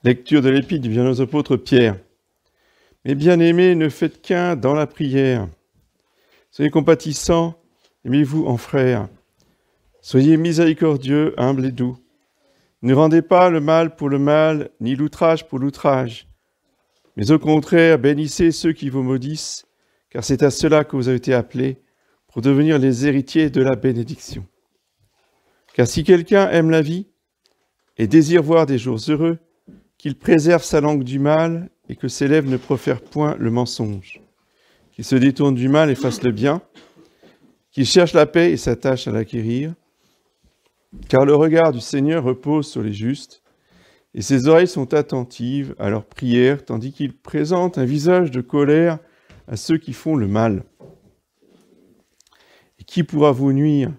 Lecture de l'Épître du bienheureux apôtre Pierre. Mes bien-aimés, ne faites qu'un dans la prière. Soyez compatissants, aimez-vous en frères. Soyez miséricordieux, humbles et doux. Ne rendez pas le mal pour le mal, ni l'outrage pour l'outrage. Mais au contraire, bénissez ceux qui vous maudissent, car c'est à cela que vous avez été appelés, pour devenir les héritiers de la bénédiction. Car si quelqu'un aime la vie et désire voir des jours heureux, qu'il préserve sa langue du mal et que ses lèvres ne profèrent point le mensonge, qu'il se détourne du mal et fasse le bien, qu'il cherche la paix et s'attache à l'acquérir, car le regard du Seigneur repose sur les justes, et ses oreilles sont attentives à leurs prières, tandis qu'il présente un visage de colère à ceux qui font le mal. Et qui pourra vous nuire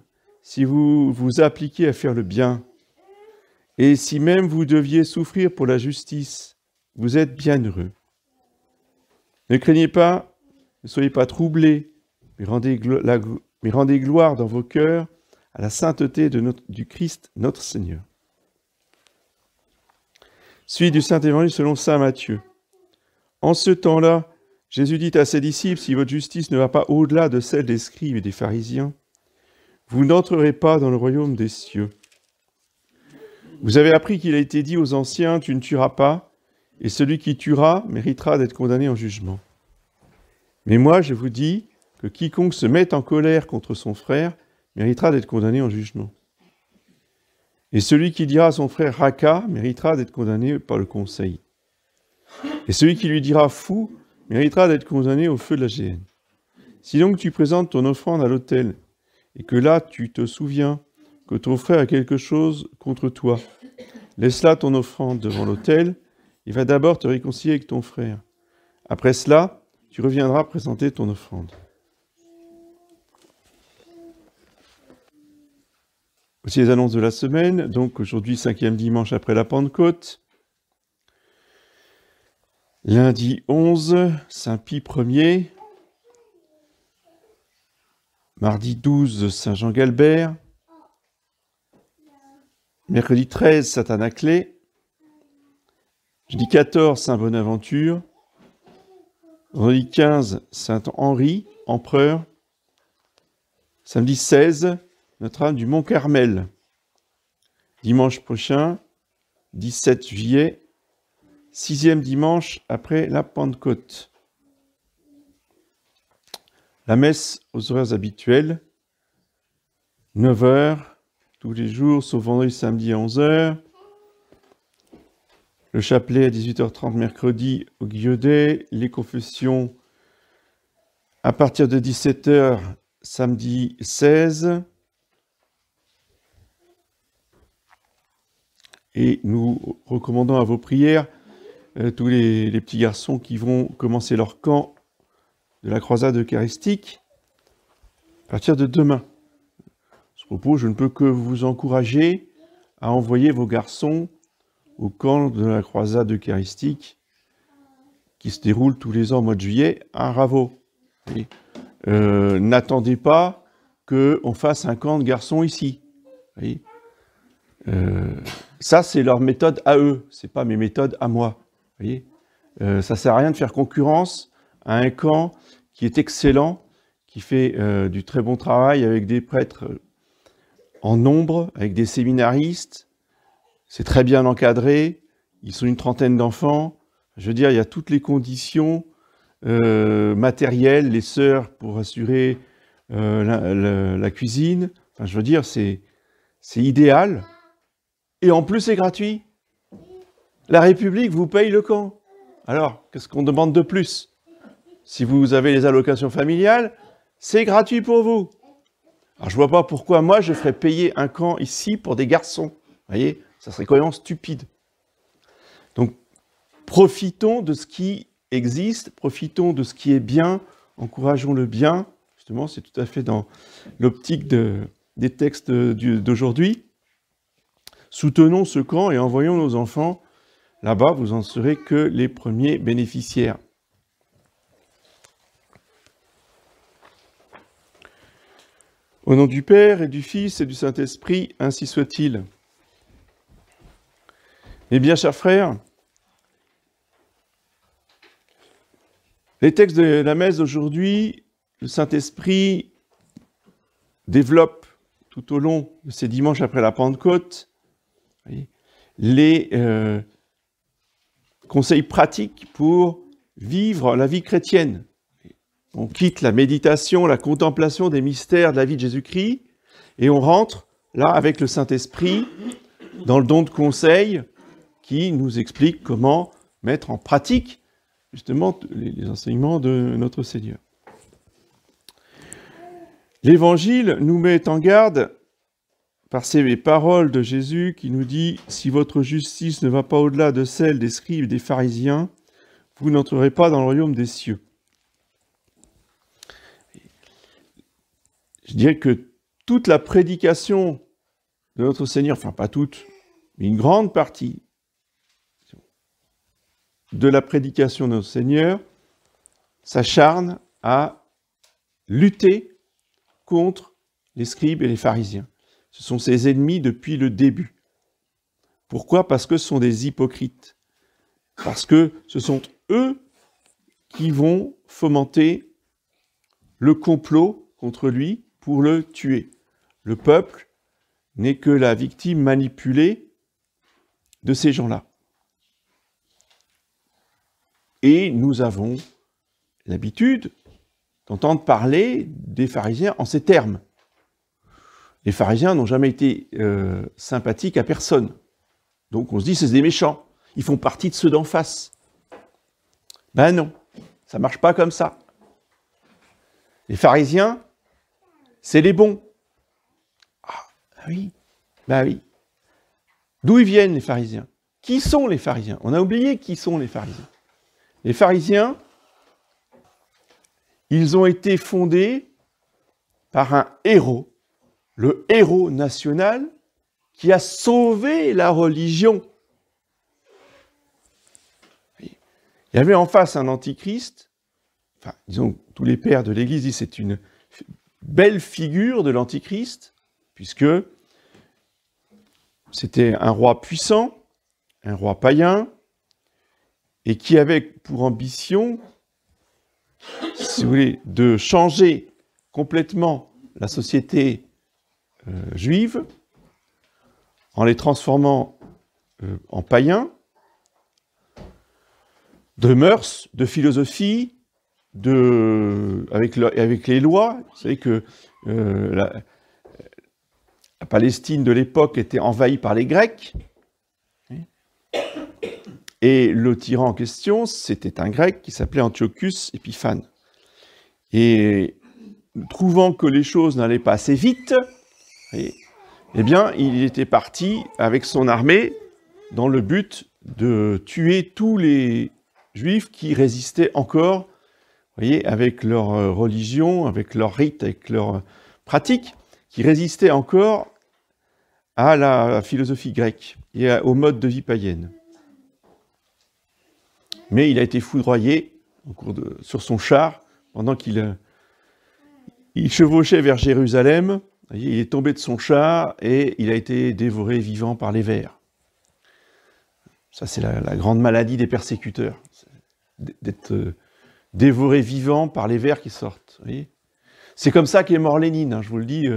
si vous vous appliquez à faire le bien? Et si même vous deviez souffrir pour la justice, vous êtes bien heureux. Ne craignez pas, ne soyez pas troublés, mais rendez gloire dans vos cœurs à la sainteté du Christ notre Seigneur. Suite du Saint-Évangile selon saint Matthieu. En ce temps-là, Jésus dit à ses disciples, si votre justice ne va pas au-delà de celle des scribes et des pharisiens, vous n'entrerez pas dans le royaume des cieux. Vous avez appris qu'il a été dit aux anciens, tu ne tueras pas, et celui qui tuera méritera d'être condamné en jugement. Mais moi, je vous dis que quiconque se met en colère contre son frère méritera d'être condamné en jugement. Et celui qui dira à son frère Raka méritera d'être condamné par le conseil. Et celui qui lui dira fou méritera d'être condamné au feu de la géhenne. Si donc tu présentes ton offrande à l'autel, et que là tu te souviens que ton frère a quelque chose contre toi, laisse là ton offrande devant l'autel, et va d'abord te réconcilier avec ton frère. Après cela, tu reviendras présenter ton offrande. Voici les annonces de la semaine. Donc aujourd'hui, 5e dimanche après la Pentecôte. Lundi 11, Saint Pie Ier. Mardi 12, Saint Jean Galbert. Mercredi 13, Saint Anaclet. Jeudi 14, Saint Bonaventure. Vendredi 15, Saint Henri, empereur. Samedi 16, Notre-Dame du Mont-Carmel. Dimanche prochain, 17 juillet, 6e dimanche après la Pentecôte. La messe aux horaires habituels, 9h, tous les jours, sauf vendredi, samedi à 11h. Le chapelet à 18h30 mercredi au Guillaudet. Les confessions à partir de 17h samedi 16. Et nous recommandons à vos prières tous les petits garçons qui vont commencer leur camp de la croisade eucharistique à partir de demain. À ce propos, je ne peux que vous encourager à envoyer vos garçons au camp de la croisade eucharistique qui se déroule tous les ans au mois de juillet à Raveau. N'attendez pas qu'on fasse un camp de garçons ici. Voyez, ça, c'est leur méthode à eux, c'est pas mes méthodes à moi. Voyez, ça sert à rien de faire concurrence à un camp qui est excellent, qui fait du très bon travail avec des prêtres en nombre, avec des séminaristes. C'est très bien encadré, ils sont une trentaine d'enfants. Je veux dire, il y a toutes les conditions matérielles, les sœurs pour assurer la cuisine. Enfin, je veux dire, c'est idéal. Et en plus, c'est gratuit. La République vous paye le camp. Alors, qu'est-ce qu'on demande de plus? Si vous avez les allocations familiales, c'est gratuit pour vous. Alors, je ne vois pas pourquoi moi, je ferais payer un camp ici pour des garçons. Vous voyez, ça serait complètement stupide. Donc, profitons de ce qui existe, profitons de ce qui est bien, encourageons le bien. Justement, c'est tout à fait dans l'optique des textes d'aujourd'hui. Soutenons ce camp et envoyons nos enfants là-bas, vous en serez que les premiers bénéficiaires. Au nom du Père et du Fils et du Saint-Esprit, ainsi soit-il. Eh bien, chers frères, Les textes de la messe d'aujourd'hui, le Saint-Esprit développe tout au long de ces dimanches après la Pentecôte les conseils pratiques pour vivre la vie chrétienne. On quitte la méditation, la contemplation des mystères de la vie de Jésus-Christ et on rentre là avec le Saint-Esprit dans le don de conseil qui nous explique comment mettre en pratique justement les enseignements de notre Seigneur. L'Évangile nous met en garde par ces paroles de Jésus qui nous dit « Si votre justice ne va pas au-delà de celle des scribes et des pharisiens, vous n'entrerez pas dans le royaume des cieux. » Je dirais que toute la prédication de notre Seigneur, enfin pas toute, mais une grande partie de la prédication de notre Seigneur s'acharne à lutter contre les scribes et les pharisiens. Ce sont ses ennemis depuis le début. Pourquoi? Parce que ce sont des hypocrites. Parce que ce sont eux qui vont fomenter le complot contre lui pour le tuer. Le peuple n'est que la victime manipulée de ces gens-là. Et nous avons l'habitude d'entendre parler des pharisiens en ces termes. Les pharisiens n'ont jamais été sympathiques à personne. Donc on se dit, c'est des méchants. Ils font partie de ceux d'en face. Ben non, ça ne marche pas comme ça. Les pharisiens, c'est les bons. Ah oui, ben oui. D'où ils viennent les pharisiens? Qui sont les pharisiens? On a oublié qui sont les pharisiens. Les pharisiens, ils ont été fondés par un héros, le héros national qui a sauvé la religion. Il y avait en face un antichrist, enfin, disons, tous les pères de l'Église disent que c'est une belle figure de l'antichrist, puisque c'était un roi puissant, un roi païen, et qui avait pour ambition, si vous voulez, de changer complètement la société juive en les transformant en païens, de mœurs, de philosophie, avec les lois. Vous savez que la Palestine de l'époque était envahie par les Grecs. Et le tyran en question, c'était un Grec qui s'appelait Antiochus Épiphane. Et trouvant que les choses n'allaient pas assez vite, eh bien, il était parti avec son armée dans le but de tuer tous les Juifs qui résistaient encore, vous voyez, avec leur religion, avec leurs rites, avec leurs pratiques, qui résistaient encore à la philosophie grecque et au mode de vie païenne. Mais il a été foudroyé sur son char pendant qu'il chevauchait vers Jérusalem. Il est tombé de son char et il a été dévoré vivant par les vers. Ça, c'est la grande maladie des persécuteurs, d'être dévoré vivant par les vers qui sortent. C'est comme ça qu'est mort Lénine, hein, je vous le dis,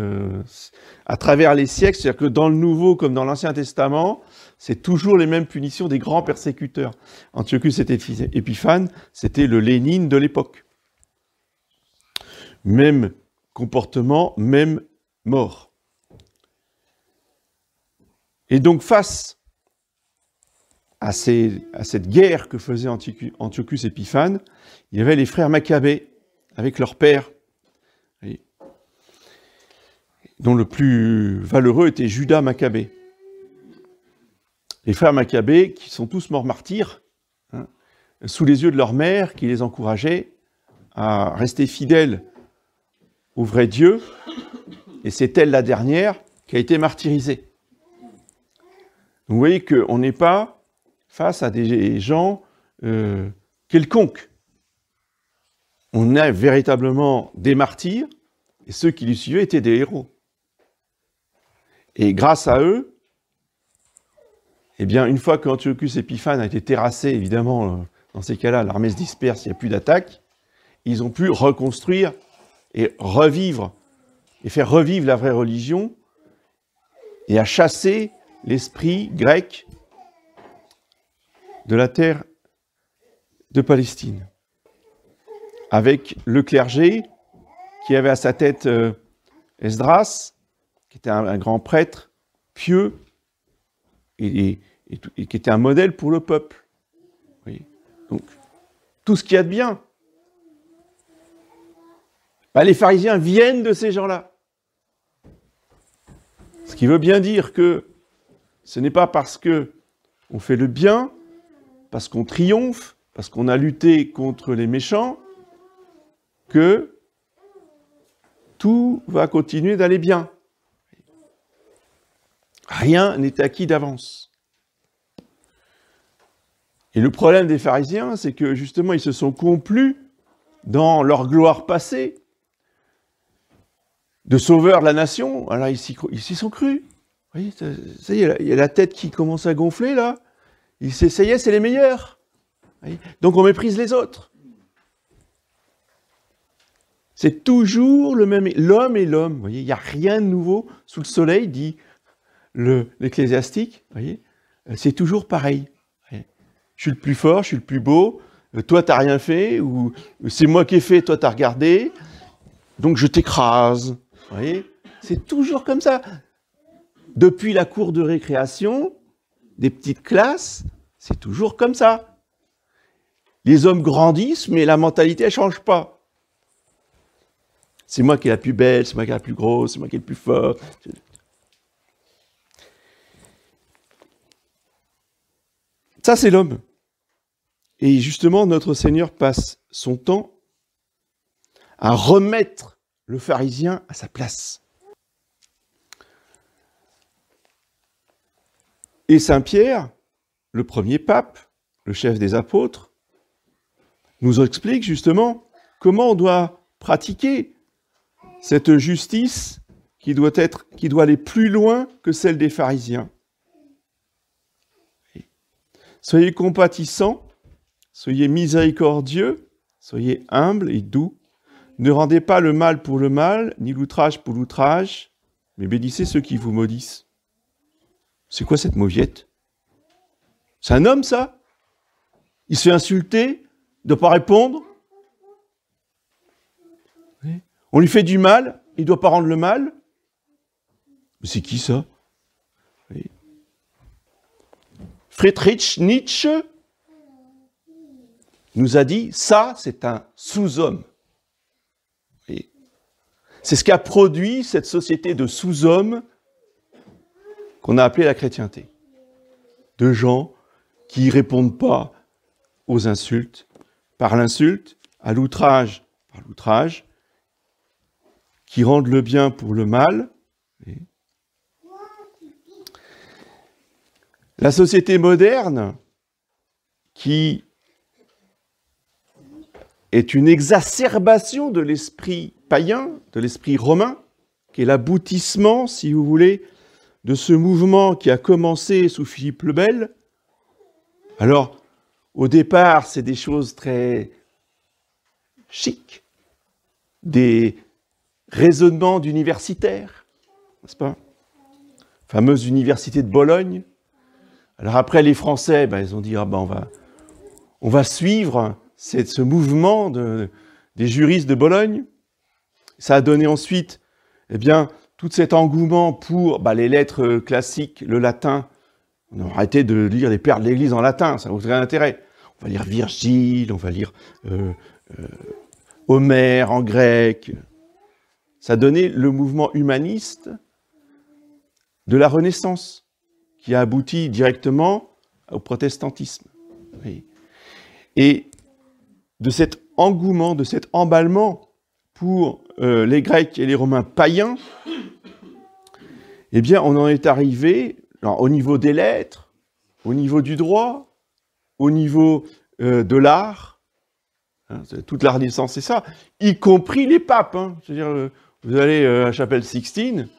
à travers les siècles. C'est-à-dire que dans le Nouveau comme dans l'Ancien Testament, c'est toujours les mêmes punitions des grands persécuteurs. Antiochus Épiphane, c'était le Lénine de l'époque. Même comportement, même mort. Et donc face à cette guerre que faisait Antiochus Épiphane, il y avait les frères Maccabées avec leur père, dont le plus valeureux était Judas Maccabée. Les frères Maccabées, qui sont tous morts martyrs, hein, sous les yeux de leur mère, qui les encourageait à rester fidèles au vrai Dieu, et c'est elle la dernière qui a été martyrisée. Donc vous voyez qu'on n'est pas face à des gens quelconques. On a véritablement des martyrs, et ceux qui les suivaient étaient des héros. Et grâce à eux, eh bien, une fois qu'Antiochus Épiphane a été terrassé, évidemment, dans ces cas-là, l'armée se disperse, il n'y a plus d'attaque. ils ont pu reconstruire et revivre, et faire revivre la vraie religion, et à chasser l'esprit grec de la terre de Palestine. Avec le clergé qui avait à sa tête Esdras, qui était un grand prêtre pieux et qui était un modèle pour le peuple. Oui. Donc, tout ce qu'il y a de bien. Ben, les pharisiens viennent de ces gens-là. Ce qui veut bien dire que ce n'est pas parce qu'on fait le bien, parce qu'on triomphe, parce qu'on a lutté contre les méchants, que tout va continuer d'aller bien. Rien n'est acquis d'avance. Et le problème des pharisiens, c'est que justement, ils se sont complus dans leur gloire passée de sauveurs de la nation. Alors, ils s'y sont crus. Vous voyez, ça y est, il y a la tête qui commence à gonfler, là. Ça y est, c'est les meilleurs. Donc, on méprise les autres. C'est toujours le même. L'homme est l'homme. Vous voyez, il n'y a rien de nouveau sous le soleil, dit l'Ecclésiastique. Vous voyez, c'est toujours pareil. Je suis le plus fort, je suis le plus beau. Toi, t'as rien fait, ou c'est moi qui ai fait, toi, t'as regardé. Donc, je t'écrase. Vous voyez, c'est toujours comme ça. Depuis la cour de récréation, des petites classes, c'est toujours comme ça. Les hommes grandissent, mais la mentalité, elle ne change pas. C'est moi qui est la plus belle, c'est moi qui est la plus grosse, c'est moi qui est le plus fort. Ça, c'est l'homme. Et justement, notre Seigneur passe son temps à remettre le pharisien à sa place. Et Saint Pierre, le premier pape, le chef des apôtres, nous explique justement comment on doit pratiquer cette justice qui doit aller plus loin que celle des pharisiens. Soyez compatissants, soyez miséricordieux, soyez humbles et doux. Ne rendez pas le mal pour le mal, ni l'outrage pour l'outrage, mais bénissez ceux qui vous maudissent. C'est quoi cette mauviette? C'est un homme, ça? Il se fait insulter, il ne doit pas répondre. On lui fait du mal, il ne doit pas rendre le mal. Mais c'est qui, ça? Friedrich Nietzsche nous a dit, ça, c'est un sous-homme. C'est ce qu'a produit cette société de sous-hommes qu'on a appelée la chrétienté. De gens qui ne répondent pas aux insultes, par l'insulte, à l'outrage, par l'outrage, qui rendent le bien pour le mal. La société moderne, qui est une exacerbation de l'esprit païen, de l'esprit romain, qui est l'aboutissement, si vous voulez, de ce mouvement qui a commencé sous Philippe le Bel. Alors, au départ, c'est des choses très chics, des raisonnements d'universitaires, n'est-ce pas? Fameuse université de Bologne. Alors après, les Français, ils ont dit, on va suivre ce mouvement des juristes de Bologne. Ça a donné ensuite, tout cet engouement pour les lettres classiques, le latin. On a arrêté de lire les pères de l'Église en latin, ça n'a aucun intérêt. On va lire Virgile, on va lire Homère en grec. Ça a donné le mouvement humaniste de la Renaissance, qui a abouti directement au protestantisme. Oui. Et de cet engouement, de cet emballement pour les Grecs et les Romains païens, on en est arrivé, au niveau des lettres, au niveau du droit, au niveau de l'art, toute la Renaissance, c'est ça, y compris les papes. C'est-à-dire, vous allez à la chapelle Sixtine,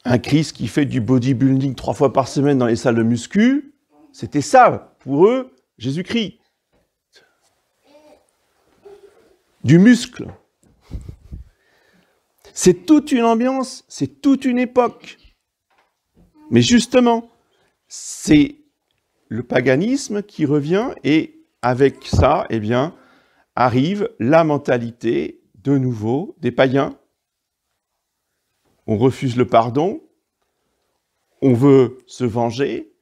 un Christ qui fait du bodybuilding 3 fois par semaine dans les salles de muscu, c'était ça, pour eux, Jésus-Christ. du muscle. C'est toute une ambiance, c'est toute une époque. Mais justement, c'est le paganisme qui revient et avec ça, eh bien, arrive la mentalité, de nouveau, des païens. On refuse le pardon, on veut se venger,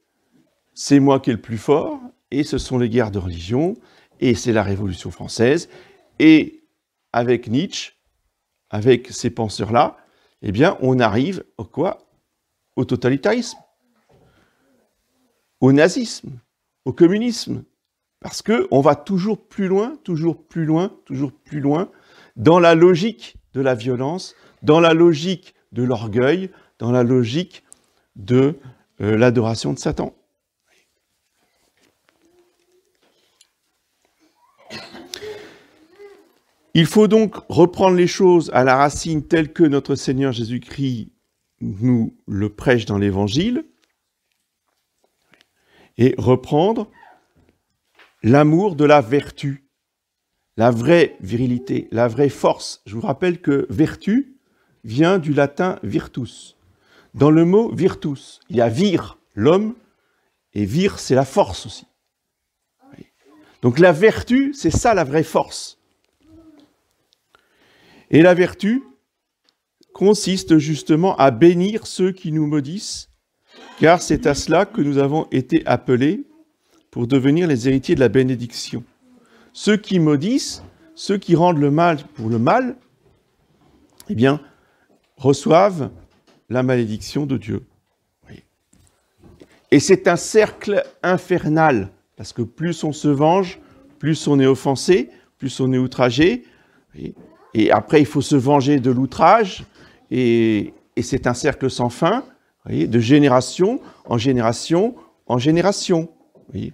c'est moi qui est le plus fort, et ce sont les guerres de religion, et c'est la Révolution française, et avec Nietzsche, avec ces penseurs-là, eh bien, on arrive au quoi? Au totalitarisme, au nazisme, au communisme, parce qu'on va toujours plus loin, toujours plus loin, toujours plus loin, dans la logique de la violence, dans la logique de l'orgueil, dans la logique de l'adoration de Satan. Il faut donc reprendre les choses à la racine telle que notre Seigneur Jésus-Christ nous le prêche dans l'Évangile et reprendre l'amour de la vertu, la vraie virilité, la vraie force. Je vous rappelle que vertu vient du latin virtus. Dans le mot virtus, il y a vir, l'homme, et vir, c'est la force aussi. Donc la vertu, c'est ça la vraie force. Et la vertu consiste justement à bénir ceux qui nous maudissent, car c'est à cela que nous avons été appelés pour devenir les héritiers de la bénédiction. Ceux qui maudissent, ceux qui rendent le mal pour le mal, eh bien, reçoivent la malédiction de Dieu. Et c'est un cercle infernal, parce que plus on se venge, plus on est offensé, plus on est outragé, et après il faut se venger de l'outrage, et c'est un cercle sans fin, voyez, de génération en génération en génération. Voyez.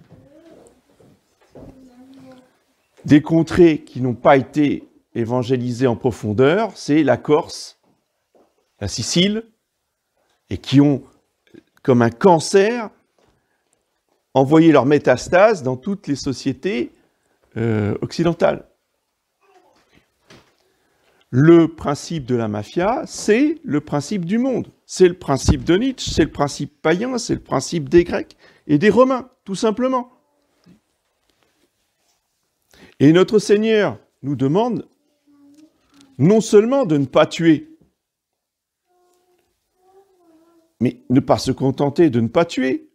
Des contrées qui n'ont pas été évangélisées en profondeur, c'est la Corse, la Sicile, et qui ont, comme un cancer, envoyé leurs métastases dans toutes les sociétés occidentales. Le principe de la mafia, c'est le principe du monde. C'est le principe de Nietzsche, c'est le principe païen, c'est le principe des Grecs et des Romains, tout simplement. Et notre Seigneur nous demande non seulement de ne pas tuer, mais ne pas se contenter de ne pas tuer.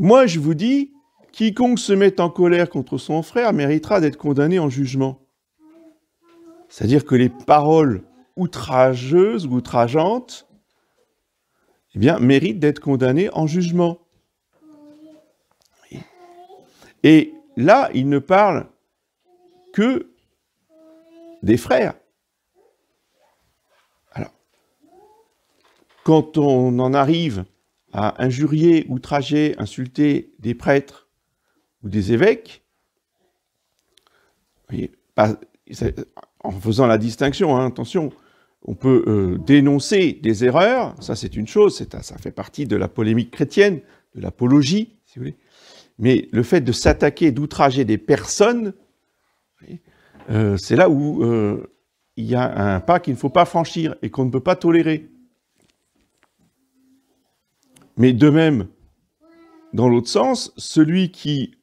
Moi, je vous dis, quiconque se met en colère contre son frère méritera d'être condamné en jugement. C'est-à-dire que les paroles outrageuses ou outrageantes, eh bien, méritent d'être condamnées en jugement. Et là, il ne parle que des frères. Alors, quand on en arrive à injurier, outrager, insulter des prêtres ou des évêques, vous voyez, en faisant la distinction, hein, attention, on peut dénoncer des erreurs, ça c'est une chose, ça fait partie de la polémique chrétienne, de l'apologie, si vous voulez. Mais le fait de s'attaquer, d'outrager des personnes, c'est là où il y a un pas qu'il ne faut pas franchir et qu'on ne peut pas tolérer. Mais de même, dans l'autre sens, celui qui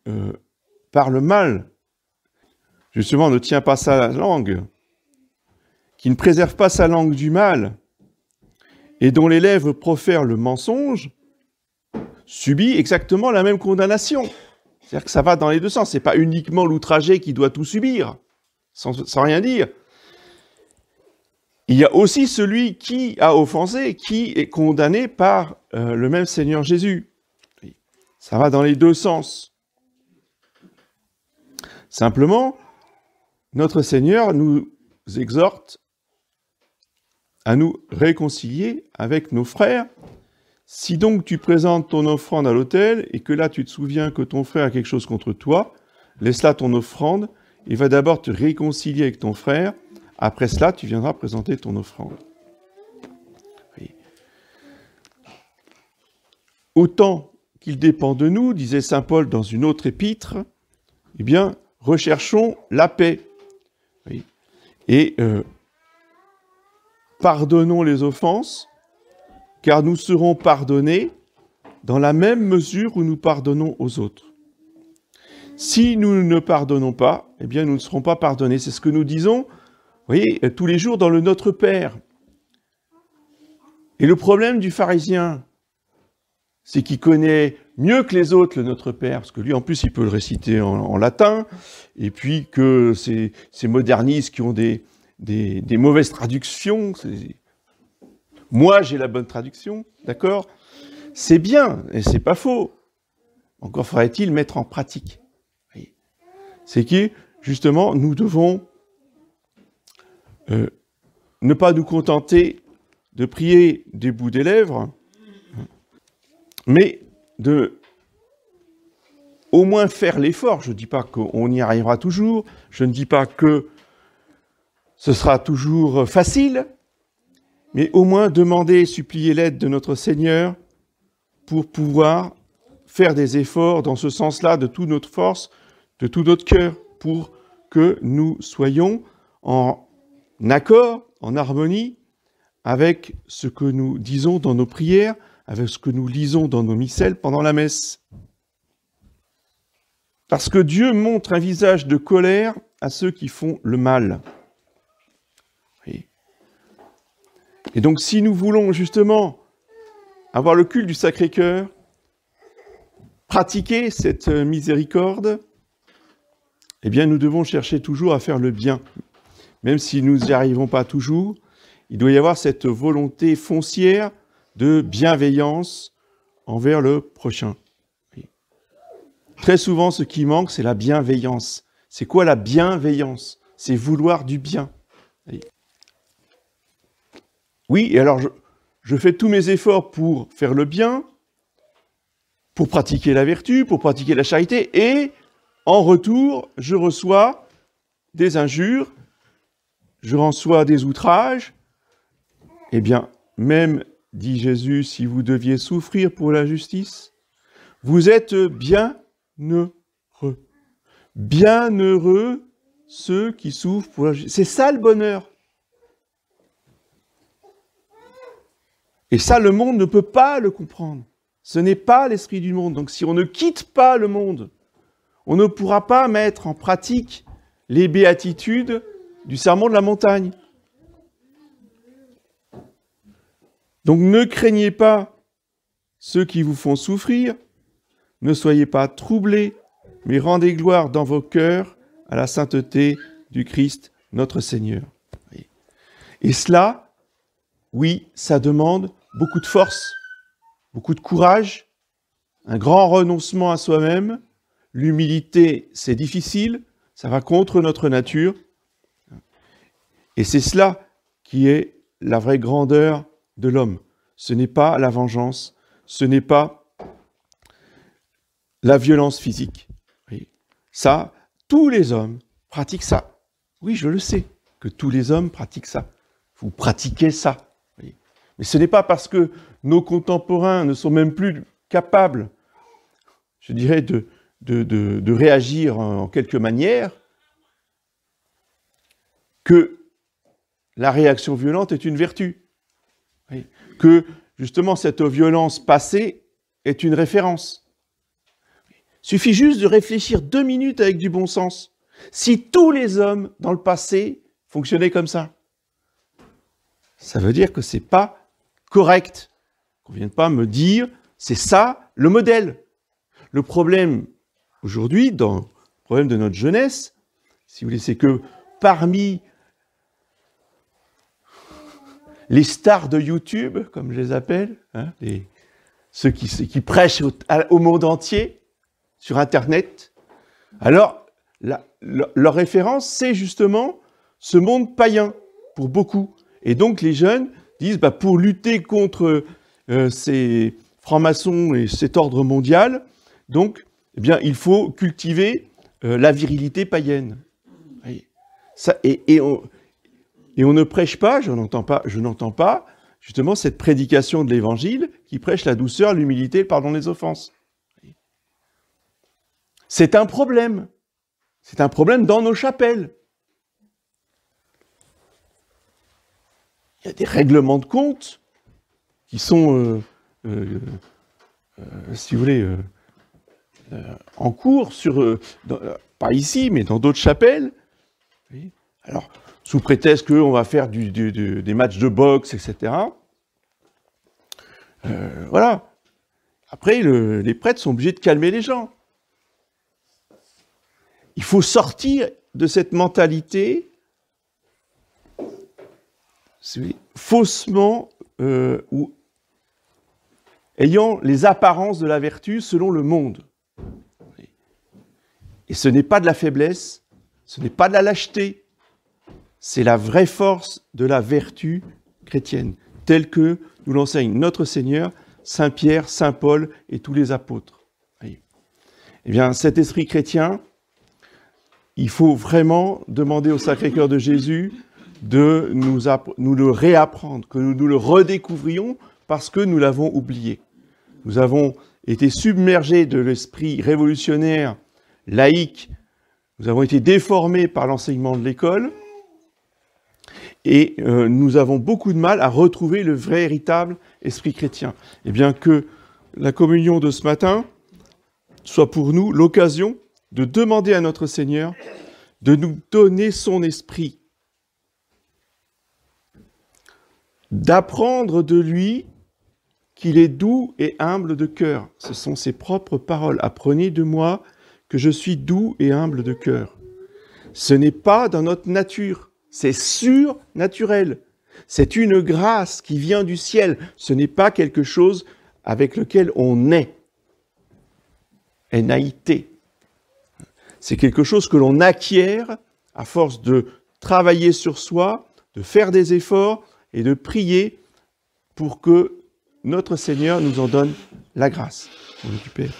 parle mal, justement ne tient pas sa langue, qui ne préserve pas sa langue du mal, et dont les lèvres profèrent le mensonge, subit exactement la même condamnation. C'est-à-dire que ça va dans les deux sens. Ce n'est pas uniquement l'outragé qui doit tout subir, sans rien dire. Il y a aussi celui qui a offensé, qui est condamné par le même Seigneur Jésus. Ça va dans les deux sens. Simplement, notre Seigneur nous exhorte à nous réconcilier avec nos frères. Si donc tu présentes ton offrande à l'autel et que là tu te souviens que ton frère a quelque chose contre toi, laisse là ton offrande et va d'abord te réconcilier avec ton frère. Après cela, tu viendras présenter ton offrande. Oui. Autant qu'il dépend de nous, disait saint Paul dans une autre épître, eh bien, recherchons la paix. Oui. Et pardonnons les offenses, car nous serons pardonnés dans la même mesure où nous pardonnons aux autres. Si nous ne pardonnons pas, eh bien nous ne serons pas pardonnés. C'est ce que nous disons, vous voyez, tous les jours dans le Notre Père. Et le problème du pharisien, c'est qu'il connaît mieux que les autres le Notre Père, parce que lui, en plus, il peut le réciter en latin, et puis que ces modernistes qui ont des mauvaises traductions, moi, j'ai la bonne traduction, d'accord? C'est bien, et c'est pas faux. Encore faudrait-il mettre en pratique. C'est que, justement, nous devons ne pas nous contenter de prier des bouts des lèvres, mais de au moins faire l'effort. Je ne dis pas qu'on y arrivera toujours, je ne dis pas que ce sera toujours facile, mais au moins demander et supplier l'aide de notre Seigneur pour pouvoir faire des efforts dans ce sens-là de toute notre force, de tout notre cœur, pour que nous soyons en accord, en harmonie avec ce que nous disons dans nos prières, avec ce que nous lisons dans nos missels pendant la messe. Parce que Dieu montre un visage de colère à ceux qui font le mal. Oui. Et donc si nous voulons justement avoir le culte du Sacré-Cœur, pratiquer cette miséricorde, eh bien nous devons chercher toujours à faire le bien. Même si nous n'y arrivons pas toujours, il doit y avoir cette volonté foncière de bienveillance envers le prochain. Oui. Très souvent, ce qui manque, c'est la bienveillance. C'est quoi la bienveillance? C'est vouloir du bien. Oui, et alors je fais tous mes efforts pour faire le bien, pour pratiquer la vertu, pour pratiquer la charité, et en retour, je reçois des injures, je reçois des outrages. Eh bien, même, dit Jésus, si vous deviez souffrir pour la justice, vous êtes bienheureux. Bienheureux ceux qui souffrent pour la justice. C'est ça le bonheur. Et ça, le monde ne peut pas le comprendre. Ce n'est pas l'esprit du monde. Donc si on ne quitte pas le monde, on ne pourra pas mettre en pratique les béatitudes du sermon de la montagne. Donc ne craignez pas ceux qui vous font souffrir, ne soyez pas troublés, mais rendez gloire dans vos cœurs à la sainteté du Christ notre Seigneur. Et cela, oui, ça demande beaucoup de force, beaucoup de courage, un grand renoncement à soi-même. L'humilité, c'est difficile, ça va contre notre nature. Et c'est cela qui est la vraie grandeur de l'homme. Ce n'est pas la vengeance, ce n'est pas la violence physique. Oui. Ça, tous les hommes pratiquent ça. Oui, je le sais, que tous les hommes pratiquent ça. Vous pratiquez ça. Oui. Mais ce n'est pas parce que nos contemporains ne sont même plus capables, je dirais, de réagir en quelque manière, que la réaction violente est une vertu. Oui. Que, justement, cette violence passée est une référence. Il suffit juste de réfléchir 2 minutes avec du bon sens. Si tous les hommes, dans le passé, fonctionnaient comme ça veut dire que ce n'est pas correct. Qu'on ne vienne pas me dire, c'est ça le modèle. Le problème, aujourd'hui, dans le problème de notre jeunesse, si vous voulez, c'est que parmi les stars de YouTube, comme je les appelle, hein, ceux qui prêchent au monde entier, sur Internet, alors leur référence, c'est justement ce monde païen, pour beaucoup. Et donc les jeunes disent, pour lutter contre ces francs-maçons et cet ordre mondial, donc, eh bien, il faut cultiver la virilité païenne. Ça, et on ne prêche pas, je n'entends pas, justement, cette prédication de l'Évangile qui prêche la douceur, l'humilité, le pardon des offenses. C'est un problème. C'est un problème dans nos chapelles. Il y a des règlements de compte qui sont, si vous voulez, en cours, pas ici, mais dans d'autres chapelles. Oui. Alors, sous prétexte qu'on va faire des matchs de boxe, etc. Voilà. Après, les prêtres sont obligés de calmer les gens. Il faut sortir de cette mentalité faussement ou ayant les apparences de la vertu selon le monde. Et ce n'est pas de la faiblesse, ce n'est pas de la lâcheté, c'est la vraie force de la vertu chrétienne, telle que nous l'enseigne notre Seigneur, Saint Pierre, Saint Paul et tous les apôtres. Eh bien, cet esprit chrétien, il faut vraiment demander au Sacré-Cœur de Jésus de nous le réapprendre, que nous le redécouvrions parce que nous l'avons oublié. Nous avons été submergés de l'esprit révolutionnaire, laïque, nous avons été déformés par l'enseignement de l'école et nous avons beaucoup de mal à retrouver le véritable esprit chrétien. Et bien que la communion de ce matin soit pour nous l'occasion de demander à notre Seigneur de nous donner son esprit, d'apprendre de lui qu'il est doux et humble de cœur. Ce sont ses propres paroles. Apprenez de moi que je suis doux et humble de cœur. Ce n'est pas dans notre nature, c'est surnaturel. C'est une grâce qui vient du ciel. Ce n'est pas quelque chose avec lequel on est. N-A-I-T. C'est quelque chose que l'on acquiert à force de travailler sur soi, de faire des efforts et de prier pour que notre Seigneur nous en donne la grâce. Au nom du Père,